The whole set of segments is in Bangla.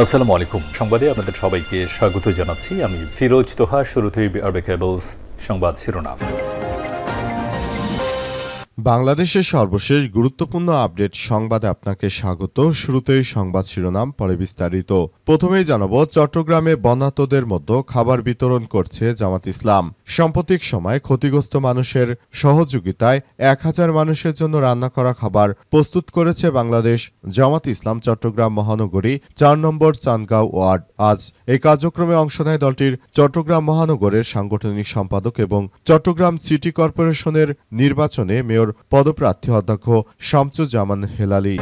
আসসালামু আলাইকুম। সংবাদে আপনাদের সবাইকে স্বাগত জানাচ্ছি। আমি ফিরোজ তোহা। শুরুতেই আরবে কেবলস সংবাদ শিরোনাম। বাংলাদেশের সর্বশেষ গুরুত্বপূর্ণ আপডেট সংবাদে আপনাকে স্বাগত। শুরুতেই সংবাদ শিরোনাম, পরে বিস্তারিত। প্রথমেই জানাবো, চট্টগ্রামে বন্যার্তদের মধ্যে খাবার বিতরণ করছে জামাত ইসলাম। সাম্প্রতিক সময় ক্ষতিগ্রস্ত মানুষের সহযোগিতায় 1000 মানুষের জন্য রান্না করা খাবার প্রস্তুত করেছে বাংলাদেশ জামাত ইসলাম চট্টগ্রাম মহানগরী 4 নম্বর চান্দগাঁও ওয়ার্ড। আজ এই কার্যক্রমে অংশ নেয় দলটির চট্টগ্রাম মহানগরের সাংগঠনিক সম্পাদক এবং চট্টগ্রাম সিটি কর্পোরেশনের নির্বাচনে মেয়র পদপ্রার্থী অধ্যক্ষ শামসুজ্জামান হেলালি।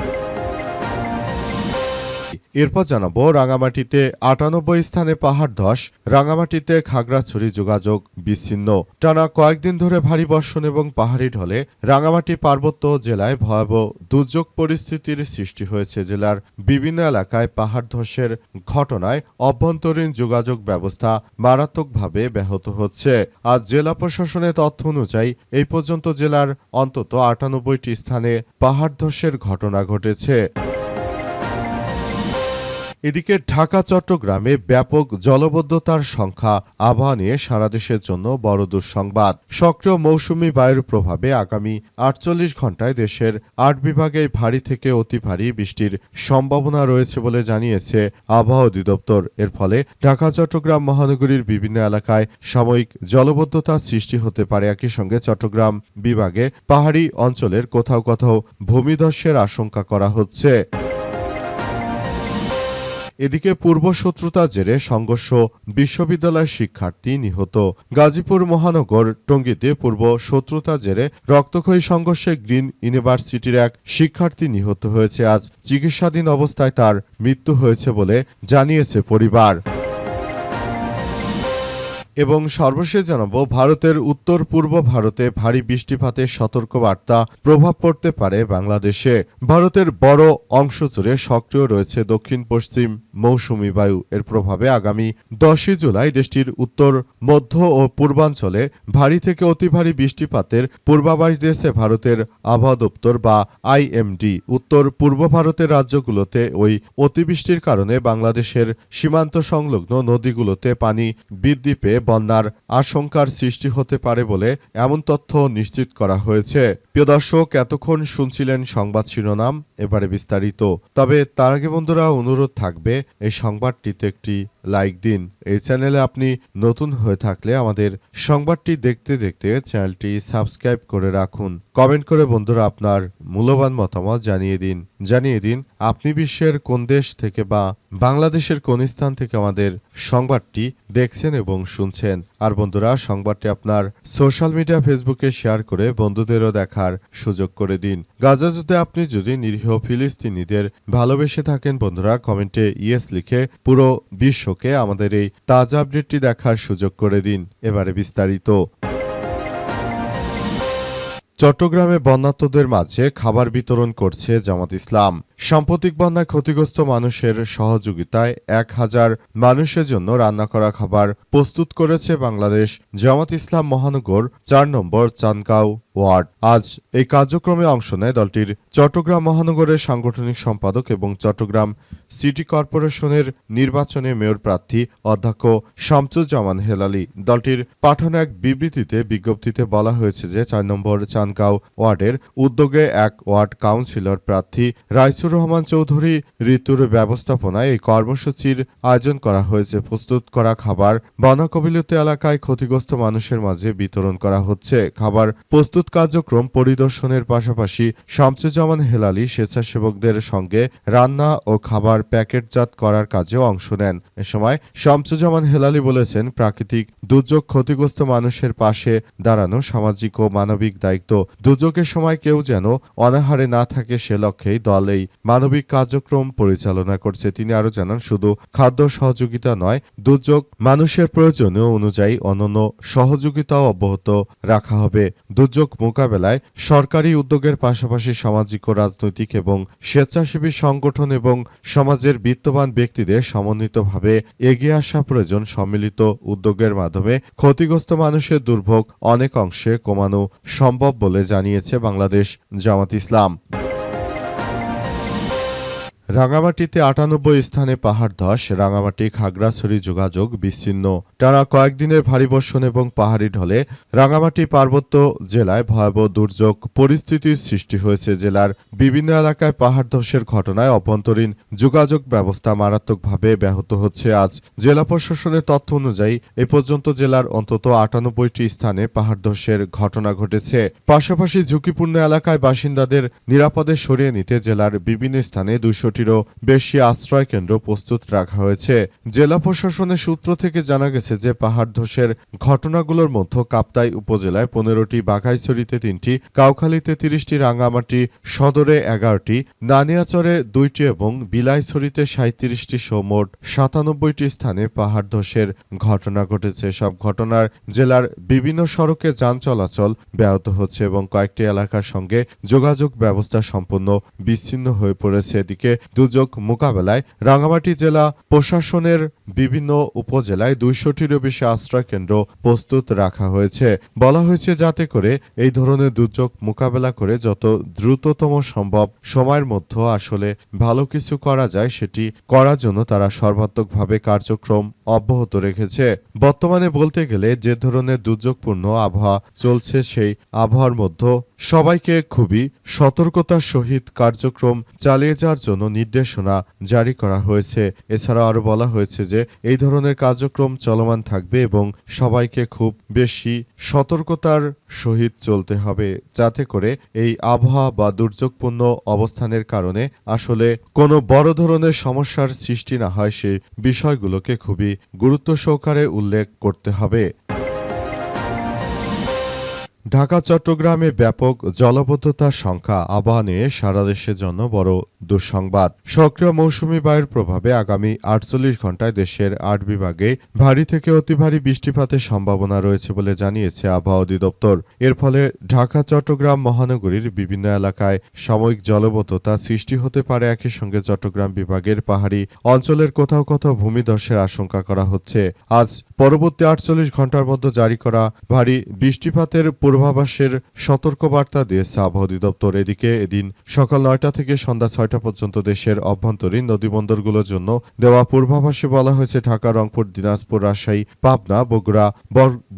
এরপর জানাবো, রাঙামাটিতে 98 স্থানে পাহাড় ধস, রাঙামাটিতে খাগড়াছড়ি যোগাযোগ বিচ্ছিন্ন। টানা কয়েকদিন ধরে ভারী বর্ষণ এবং পাহাড়ি ঢলে রাঙামাটি পার্বত্য জেলায় ভয়াবহ দুর্যোগ পরিস্থিতির সৃষ্টি হয়েছে। জেলার বিভিন্ন এলাকায় পাহাড় ধসের ঘটনায় অভ্যন্তরীণ যোগাযোগ ব্যবস্থা মারাত্মকভাবে ব্যাহত হচ্ছে। আজ জেলা প্রশাসনের তথ্য অনুযায়ী এই পর্যন্ত জেলার অন্তত 98টি স্থানে পাহাড় ধসের ঘটনা ঘটেছে। এদিকে ঢাকা চট্টগ্রামে ব্যাপক জলাবদ্ধতার সংখ্যা আবহাওয়া নিয়ে সারা দেশের জন্য বড় দুঃসংবাদ। সক্রিয় মৌসুমি বায়ুর প্রভাবে আগামী 48 ঘণ্টায় দেশের 8 বিভাগে ভারী থেকে অতি ভারী বৃষ্টির সম্ভাবনা রয়েছে বলে জানিয়েছে আবহাওয়া অধিদপ্তর। এর ফলে ঢাকা চট্টগ্রাম মহানগরীর বিভিন্ন এলাকায় সাময়িক জলাবদ্ধতার সৃষ্টি হতে পারে। একই সঙ্গে চট্টগ্রাম বিভাগে পাহাড়ি অঞ্চলের কোথাও কোথাও ভূমিধসের আশঙ্কা করা হচ্ছে। এদিকে পূর্বশত্রুতার জেরে সংঘর্ষ, বিশ্ববিদ্যালয়ের শিক্ষার্থী নিহত। গাজীপুর মহানগর টঙ্গীতে পূর্ব শত্রুতার জেরে রক্তক্ষয়ী সংঘর্ষে গ্রিন ইউনিভার্সিটির এক শিক্ষার্থী নিহত হয়েছে। আজ চিকিৎসাধীন অবস্থায় তার মৃত্যু হয়েছে বলে জানিয়েছে পরিবার। এবং সর্বশেষ জানাবো, ভারতের উত্তর পূর্ব ভারতে ভারী বৃষ্টিপাতের সতর্কবার্তা প্রভাব পড়তে পারে বাংলাদেশে। ভারতের বড় অংশ জুড়ে সক্রিয় রয়েছে দক্ষিণ পশ্চিম মৌসুমি বায়ু। এর প্রভাবে আগামী 10 জুলাই দেশটির উত্তর, মধ্য ও পূর্বাঞ্চলে ভারী থেকে অতি ভারী বৃষ্টিপাতের পূর্বাভাস দিয়েছে ভারতের আবহাওয়া দপ্তর বা IMD। উত্তর পূর্ব ভারতের রাজ্যগুলোতে ওই অতিবৃষ্টির কারণে বাংলাদেশের সীমান্ত সংলগ্ন নদীগুলোতে পানি বৃদ্ধি পেয়ে বন্যার আশঙ্কার সৃষ্টি হতে পারে বলে এমন তথ্য নিশ্চিত করা হয়েছে। প্রিয় দর্শক, এতক্ষণ শুনছিলেন সংবাদ শিরোনাম, এবারে বিস্তারিত। তবে তার আগে বন্ধুরা, অনুরোধ থাকবে এই সংবাদটিতে একটি লাইক দিন। এই চ্যানেলে আপনি নতুন হয়ে থাকলে আমাদের সংবাদটি দেখতে দেখতে চ্যানেলটি সাবস্ক্রাইব করে রাখুন। কমেন্ট করে বন্ধুরা আপনার মূল্যবান মতামত জানিয়ে দিন আপনি বিশ্বের কোন দেশ থেকে বা বাংলাদেশের কোন স্থান থেকে আমাদের সংবাদটি দেখছেন এবং শুনছেন। আর বন্ধুরা, সংবাদটি আপনার সোশ্যাল মিডিয়া ফেসবুকে শেয়ার করে বন্ধুদেরও দেখার সুযোগ করে দিন। গাজা যুদ্ধে আপনি যদি নিরীহ ফিলিস্তিনিদের ভালোবেসে থাকেন বন্ধুরা, কমেন্টে ইয়েস লিখে পুরো বিশ্বকে আমাদের এই তাজা আপডেটটি দেখার সুযোগ করে দিন। এবারে বিস্তারিত। চট্টগ্রামে বন্যার্তদের মাঝে খাবার বিতরণ করছে জামাত ইসলাম। সাম্প্রতিক বন্যায় ক্ষতিগ্রস্ত মানুষের সহযোগিতায় 1000 মানুষের জন্য রান্না করা খাবার প্রস্তুত করেছে বাংলাদেশ জামাত ইসলাম মহানগর 4 নম্বর চান্দগাঁও ওয়ার্ড। আজ এই কার্যক্রমে অংশ নেয় দলটির চট্টগ্রাম মহানগরের সাংগঠনিক সম্পাদক এবং চট্টগ্রাম সিটি কর্পোরেশনের নির্বাচনে মেয়র প্রার্থী অধ্যক্ষ শামসুজ্জামান হেলালি। দলটির পাঠানো এক বিজ্ঞপ্তিতে বলা হয়েছে যে 4 নম্বর চান্দগাঁও ওয়ার্ডের উদ্যোগে এক ওয়ার্ড কাউন্সিলর প্রার্থী রাইসুর রহমান চৌধুরী ঋতুর ব্যবস্থাপনায় এই কর্মসূচির আয়োজন করা হয়েছে। প্রস্তুত করা খাবার বন্যাকবলিত এলাকায় ক্ষতিগ্রস্ত মানুষের মাঝে বিতরণ করা হচ্ছে। খাবার প্রস্তুত কার্যক্রম পরিদর্শনের পাশাপাশি শামসুজ্জামান হেলালি স্বেচ্ছাসেবকদের সঙ্গে রান্না ও খাবার প্যাকেটজাত করার কাজেও অংশ নেন। এ সময় শামসুজ্জামান হেলালি বলেছেন, প্রাকৃতিক দুর্যোগ ক্ষতিগ্রস্ত মানুষের পাশে দাঁড়ানো সামাজিক ও মানবিক দায়িত্ব। দুর্যোগের সময় কেউ যেন অনাহারে না থাকে সে লক্ষ্যেই দল এই মানবিক কার্যক্রম পরিচালনা করছে। তিনি আরো জানান, শুধু খাদ্য সহযোগিতা নয়, দুর্যোগ মানুষের প্রয়োজনীয় অনুযায়ী অন্যান্য সহযোগিতাও অব্যাহত রাখা হবে। দুর্যোগ মোকাবেলায় সরকারি উদ্যোগের পাশাপাশি সামাজিক ও রাজনৈতিক এবং স্বেচ্ছাসেবী সংগঠন এবং সমাজের বিত্তবান ব্যক্তিদের সমন্বিতভাবে এগিয়ে আসা প্রয়োজন। সম্মিলিত উদ্যোগের মাধ্যমে ক্ষতিগ্রস্ত মানুষের দুর্ভোগ অনেক অংশে কমানো সম্ভব বলে জানিয়েছে বাংলাদেশ জামাত ইসলাম। রাঙামাটিতে ৯৮ স্থানে পাহাড় ধস, রাঙামাটি খাগড়াছড়ি যোগাযোগ বিচ্ছিন্ন। টানা কয়েকদিনের ভারী বর্ষণ এবং পাহাড়ি ঢলে রাঙামাটি পার্বত্য জেলায় ভয়াবহ দুর্যোগ পরিস্থিতির সৃষ্টি হয়েছে। জেলার বিভিন্ন এলাকায় পাহাড় ধসের ঘটনায় অভ্যন্তরীণ যোগাযোগ ব্যবস্থা মারাত্মকভাবে ব্যাহত হচ্ছে। আজ জেলা প্রশাসনের তথ্য অনুযায়ী এ পর্যন্ত জেলার অন্তত ৯৮টি স্থানে পাহাড় ধসের ঘটনা ঘটেছে। পাশাপাশি ঝুঁকিপূর্ণ এলাকায় বাসিন্দাদের নিরাপদে সরিয়ে নিতে জেলার বিভিন্ন স্থানে ২০০টিরও বেশি আশ্রয় কেন্দ্র প্রস্তুত রাখা হয়েছে। জেলা প্রশাসনের সূত্র থেকে জানা গেছে যে পাহাড় ধসের ঘটনাগুলোর মধ্যে কাপ্তাই উপজেলায় ১৫টি, বাঘাইছড়িতে ৩টি, কাউখালীতে ৩০টি, রাঙ্গামাটি সদরে ১১টি, নানিয়াচরে ২টি এবং বিলাইছড়িতে ৩৭টি সহ মোট ৯৭টি স্থানে পাহাড় ধসের ঘটনা ঘটেছে। সব ঘটনার জেলার বিভিন্ন সড়কে যান চলাচল ব্যাহত হচ্ছে এবং কয়েকটি এলাকার সঙ্গে যোগাযোগ ব্যবস্থা সম্পূর্ণ বিচ্ছিন্ন হয়ে পড়েছে। এদিকে দুর্যোগ মোকাবেলায় রাঙামাটি জেলা প্রশাসনের বিভিন্ন উপজেলায় ২০০টিরও বেশি আশ্রয় কেন্দ্র প্রস্তুত রাখা হয়েছে। বলা হয়েছে যাতে করে এই ধরনের দুর্যোগ মোকাবেলা করে যত দ্রুততম সম্ভব সময়ের মধ্যে আসলে ভালো কিছু করা যায় সেটি করার জন্য তারা সর্বাত্মকভাবে কার্যক্রম অব্যাহত রেখেছে। বর্তমানে বলতে গেলে যে ধরনের দুর্যোগপূর্ণ আবহাওয়া চলছে সেই আবহাওয়ার মধ্যে সবাইকে খুবই সতর্কতার সহিত কার্যক্রম চালিয়ে যাওয়ার জন্য নির্দেশনা জারি করা হয়েছে। এছাড়াও আরও বলা হয়েছে যে এই ধরনের কার্যক্রম চলমান থাকবে এবং সবাইকে খুব বেশি সতর্কতার সহিত চলতে হবে যাতে করে এই আবহাওয়া বা দুর্যোগপূর্ণ অবস্থানের কারণে আসলে কোনো বড় ধরনের সমস্যার সৃষ্টি না হয় সেই বিষয়গুলোকে খুবই গুরুত্ব সহকারে উল্লেখ করতে হবে। ঢাকা চট্টগ্রামে ব্যাপক জলাবদ্ধতার সংখ্যা আবহাওয়া নিয়ে সারা দেশের জন্য বড় দুঃসংবাদ। সক্রিয় মৌসুমি বায়ুর প্রভাবে আগামী ৪৮ ঘণ্টায় দেশের ৮ বিভাগে ভারী থেকে অতি ভারী বৃষ্টিপাতের সম্ভাবনা রয়েছে বলে জানিয়েছে আবহাওয়া অধিদপ্তর। এর ফলে ঢাকা চট্টগ্রাম মহানগরীর বিভিন্ন এলাকায় সাময়িক জলাবদ্ধতা সৃষ্টি হতে পারে। একই সঙ্গে চট্টগ্রাম বিভাগের পাহাড়ি অঞ্চলের কোথাও কোথাও ভূমিধসের আশঙ্কা করা হচ্ছে। আজ পরবর্তী ৪৮ ঘণ্টার মধ্যে জারি করা ভারী বৃষ্টিপাতের পূর্বাভাসের সতর্কবার্তা দিয়েছে আবহাওয়া অধিদপ্তর। এদিকে এদিন সকাল ৯টা থেকে সন্ধ্যা ৬টা পর্যন্ত দেশের অভ্যন্তরীণ নদীবন্দরগুলোর জন্য দেওয়া পূর্বাভাসে বলা হয়েছে ঢাকা, রংপুর, দিনাজপুর, রাজশাহী, পাবনা, বগুড়া,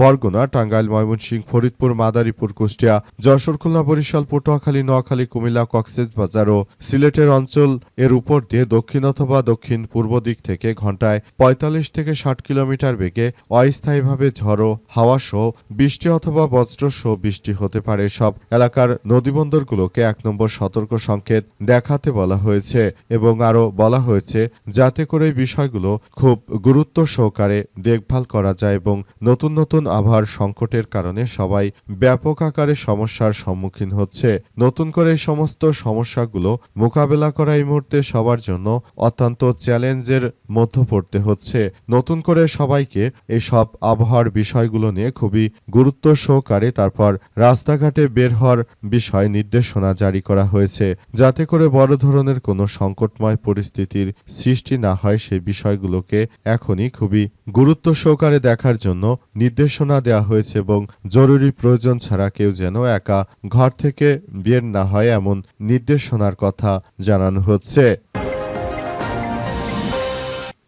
বরগুনা, টাঙ্গাইল, ময়মনসিংহ, ফরিদপুর, মাদারীপুর, কুষ্টিয়া, যশোর, খুলনা, বরিশাল, পটুয়াখালী, নোয়াখালী, কুমিল্লা, কক্সবাজার ও সিলেটের অঞ্চল এর উপর দিয়ে দক্ষিণ অথবা দক্ষিণ পূর্ব দিক থেকে ঘণ্টায় ৪৫ থেকে ৬০ কিলোমিটার বেগে অস্থায়ীভাবে ঝড়ো হাওয়া সহ বৃষ্টি অথবা বজ্র সহ বৃষ্টি হতে পারে। সব এলাকার নদীবন্দরগুলোকে ১ নম্বর সতর্ক সংকেত দেখাতে বলা হয়েছে এবং আরও বলা হয়েছে যাতে করে এই বিষয়গুলো খুব গুরুত্ব সহকারে দেখভাল করা যায় এবং নতুন নতুন আবহাওয়ার সংকটের কারণে সবাই ব্যাপক আকারে সমস্যার সম্মুখীন হচ্ছে। নতুন করে এই সমস্ত সমস্যাগুলো মোকাবেলা করা এই মুহূর্তে সবার জন্য অত্যন্ত চ্যালেঞ্জের মধ্যে পড়তে হচ্ছে। নতুন করে সবাইকে এই সব আবহাওয়ার বিষয়গুলো নিয়ে খুবই গুরুত্ব সহকারে তারপর রাস্তাঘাটে বের হওয়ার বিষয়ে নির্দেশনা জারি করা হয়েছে যাতে করে বড় ধরনের কোনো সংকটময় পরিস্থিতির সৃষ্টি না হয় সেই বিষয়গুলোকে এখনই খুবই গুরুত্ব সহকারে দেখার জন্য নির্দেশনা দেওয়া হয়েছে এবং জরুরি প্রয়োজন ছাড়া কেউ যেন একা ঘর থেকে বের না হয় এমন নির্দেশনার কথা জানানো হচ্ছে।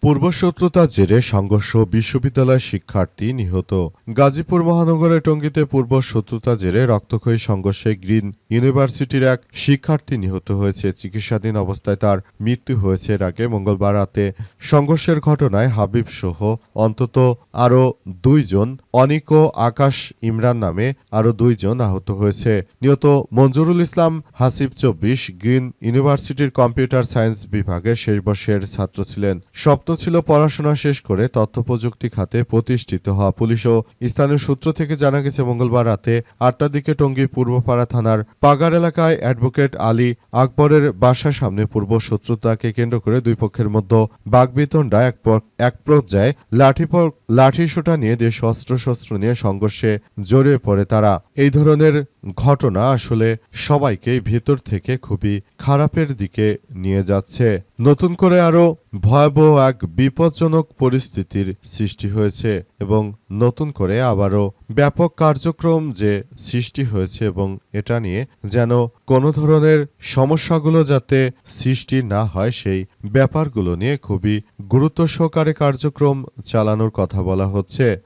পূর্বশত্রুতার জেরে সংঘর্ষ, বিশ্ববিদ্যালয়ের শিক্ষার্থী নিহত। গাজীপুর মহানগরের টঙ্গীতে পূর্বশত্রুতার জেরে রক্তক্ষয়ী সংঘর্ষে গ্রিন ইউনিভার্সিটির এক শিক্ষার্থী নিহত হয়েছে। চিকিৎসাধীন অবস্থায় তার মৃত্যু হয়েছে। এর আগে মঙ্গলবার রাতে সংঘর্ষের ঘটনায় হাবিব সহ অন্তত আরও ২ জন, অনিক ও আকাশ ইমরান নামে আরও ২ জন আহত হয়েছে। নিহত মঞ্জুরুল ইসলাম হাসিব ২৪ গ্রিন ইউনিভার্সিটির কম্পিউটার সায়েন্স বিভাগের শেষ বর্ষের ছাত্র ছিলেন। স্বপ্ন ছিল পড়াশোনা শেষ করে তথ্য প্রযুক্তি খাতে প্রতিষ্ঠিত হওয়া। পুলিশ ও স্থানীয় সূত্র থেকে জানা গেছে মঙ্গলবার রাতে ৮টার দিকে টঙ্গী পূর্বপাড়া থানার পাগার এলাকায় অ্যাডভোকেট আলী আকবরের বাসার সামনে পূর্বশত্রুতাকে কেন্দ্র করে দুই পক্ষের মধ্যে বাগবিতণ্ডা এক পর্যায়ে লাঠিসোঁটা নিয়ে দেশ অস্ত্রশস্ত্র নিয়ে সংঘর্ষে জড়িয়ে পড়ে তারা। এই ধরনের ঘটনা আসলে সবাইকেই ভেতর থেকে খুবই খারাপের দিকে নিয়ে যাচ্ছে। নতুন করে আরও ভয়াবহ এক বিপজ্জনক পরিস্থিতির সৃষ্টি হয়েছে এবং নতুন করে আবারও ব্যাপক কার্যক্রম যে সৃষ্টি হয়েছে এবং এটা নিয়ে যেন কোনো ধরনের সমস্যাগুলো যাতে সৃষ্টি না হয় সেই ব্যাপারগুলো নিয়ে খুবই গুরুত্ব সহকারে কার্যক্রম চালানোর কথা বলা হচ্ছে।